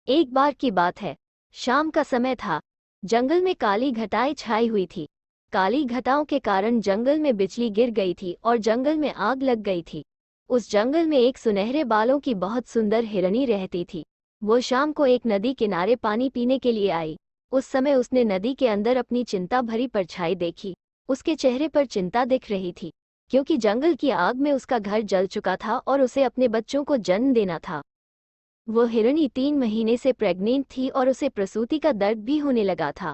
एक बार की बात है, शाम का समय था। जंगल में काली घटाएं छाई हुई थी। काली घटाओं के कारण जंगल में बिजली गिर गई थी और जंगल में आग लग गई थी। उस जंगल में एक सुनहरे बालों की बहुत सुंदर हिरनी रहती थी। वो शाम को एक नदी किनारे पानी पीने के लिए आई। उस समय उसने नदी के अंदर अपनी चिंता भरी परछाई देखी। उसके चेहरे पर चिंता दिख रही थी, क्योंकि जंगल की आग में उसका घर जल चुका था और उसे अपने बच्चों को जन्म देना था। वो हिरनी 3 महीने से प्रेग्नेंट थी और उसे प्रसूति का दर्द भी होने लगा था।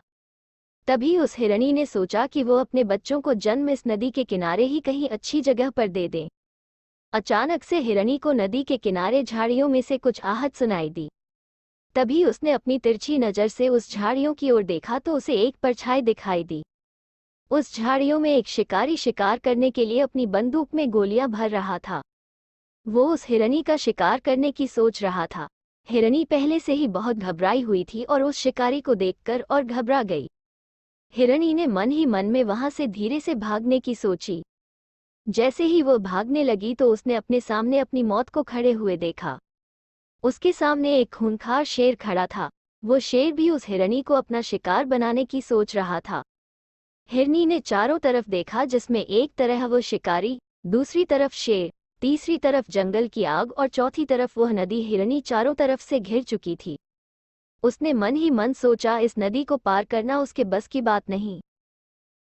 तभी उस हिरनी ने सोचा कि वो अपने बच्चों को जन्म इस नदी के किनारे ही कहीं अच्छी जगह पर दे दे। अचानक से हिरनी को नदी के किनारे झाड़ियों में से कुछ आहट सुनाई दी। तभी उसने अपनी तिरछी नज़र से उस झाड़ियों की ओर देखा तो उसे एक परछाई दिखाई दी। उस झाड़ियों में एक शिकारी शिकार करने के लिए अपनी बंदूक में गोलियां भर रहा था। वो उस हिरनी का शिकार करने की सोच रहा था। हिरनी पहले से ही बहुत घबराई हुई थी और उस शिकारी को देखकर और घबरा गई। हिरनी ने मन ही मन में वहां से धीरे से भागने की सोची। जैसे ही वो भागने लगी तो उसने अपने सामने अपनी मौत को खड़े हुए देखा। उसके सामने एक खूंखार शेर खड़ा था। वो शेर भी उस हिरनी को अपना शिकार बनाने की सोच रहा था। हिरनी ने चारों तरफ देखा, जिसमें एक तरह वो शिकारी, दूसरी तरफ शेर, तीसरी तरफ जंगल की आग और चौथी तरफ वह नदी। हिरनी चारों तरफ से घिर चुकी थी। उसने मन ही मन सोचा, इस नदी को पार करना उसके बस की बात नहीं।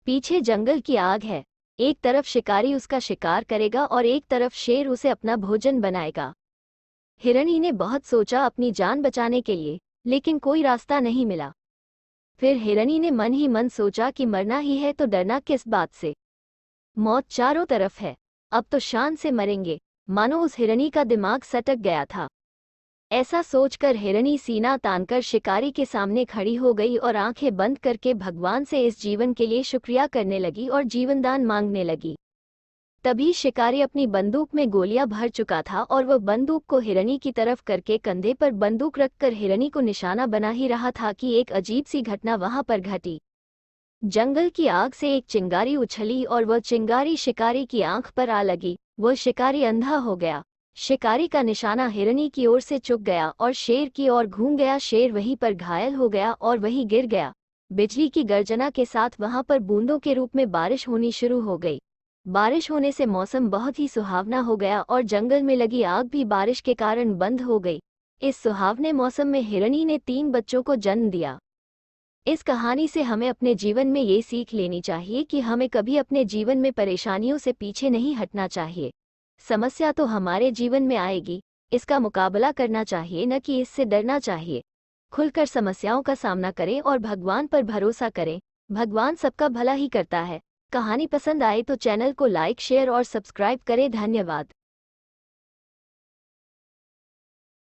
पीछे जंगल की आग है, एक तरफ शिकारी उसका शिकार करेगा और एक तरफ शेर उसे अपना भोजन बनाएगा। हिरनी ने बहुत सोचा अपनी जान बचाने के लिए, लेकिन कोई रास्ता नहीं मिला। फिर हिरनी ने मन ही मन सोचा कि मरना ही है तो डरना किस बात से। मौत चारों तरफ है, अब तो शान से मरेंगे। मानो उस हिरनी का दिमाग सटक गया था। ऐसा सोचकर हिरनी सीना तानकर शिकारी के सामने खड़ी हो गई और आंखें बंद करके भगवान से इस जीवन के लिए शुक्रिया करने लगी और जीवनदान मांगने लगी। तभी शिकारी अपनी बंदूक में गोलियां भर चुका था और वह बंदूक को हिरनी की तरफ करके कंधे पर बंदूक रखकर हिरनी को निशाना बना ही रहा था कि एक अजीब सी घटना वहां पर घटी। जंगल की आग से एक चिंगारी उछली और वह चिंगारी शिकारी की आंख पर आ लगी। वह शिकारी अंधा हो गया। शिकारी का निशाना हिरनी की ओर से चूक गया और शेर की ओर घूम गया। शेर वहीं पर घायल हो गया और वहीं गिर गया। बिजली की गर्जना के साथ वहां पर बूंदों के रूप में बारिश होनी शुरू हो गई। बारिश होने से मौसम बहुत ही सुहावना हो गया और जंगल में लगी आग भी बारिश के कारण बंद हो गई। इस सुहावने मौसम में हिरनी ने 3 बच्चों को जन्म दिया। इस कहानी से हमें अपने जीवन में ये सीख लेनी चाहिए कि हमें कभी अपने जीवन में परेशानियों से पीछे नहीं हटना चाहिए। समस्या तो हमारे जीवन में आएगी, इसका मुकाबला करना चाहिए, न कि इससे डरना चाहिए। खुलकर समस्याओं का सामना करें और भगवान पर भरोसा करें। भगवान सबका भला ही करता है। कहानी पसंद आए तो चैनल को लाइक, शेयर और सब्सक्राइब करें। धन्यवाद।